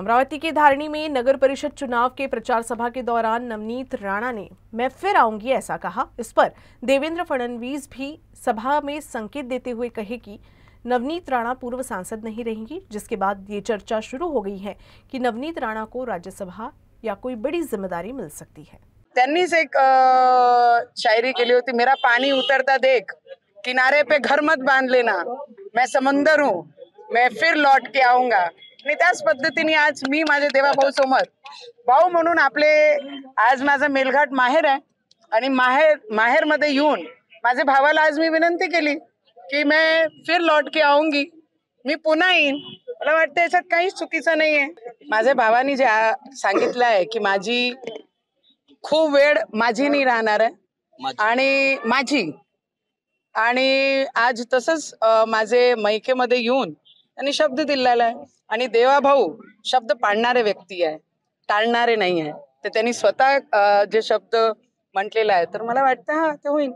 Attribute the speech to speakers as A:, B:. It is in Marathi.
A: अमरावती के धारणी में नगर परिषद चुनाव के प्रचार सभा के दौरान नवनीत राणा ने मैं फिर आऊंगी ऐसा कहा। इस पर देवेंद्र फडणवीस भी सभा में संकेत देते हुए कहे कि नवनीत राणा पूर्व सांसद नहीं रहेंगी, जिसके बाद ये चर्चा शुरू हो गई है कि नवनीत राणा को राज्यसभा या कोई बड़ी जिम्मेदारी मिल सकती है।
B: त्यांनीच एक शायरी केली होती, मेरा पानी उतरता देख, किनारे पे घर मत बांध लेना, मैं समंदर हूँ, मैं फिर लौट के आऊंगा। आणि त्याच पद्धतीने आज मी माझे देवाभाऊ समोर भाऊ म्हणून आपले आज माझा मेलघाट माहेर आहे आणि माहेर मध्ये येऊन माझे भावाला आज मी विनंती केली की मैं फिर लौट के आऊंगी, मी पुन्हा येईन। मला वाटतं याच्यात काहीच चुकीचं नाहीये। माझ्या भावानी जे सांगितलं आहे की माझी खूप वेळ माझी नाही राहणार आहे आणि माझी आणि आज तसंच माझे मैकेमध्ये येऊन त्यांनी शब्द दिलेला आहे आणि देवाभाऊ शब्द पाळणारे व्यक्ती आहे, टाळणारे नाही आहे। तर त्यांनी स्वतः जे शब्द म्हटलेला आहे, तर मला वाटतं हा ते होईल।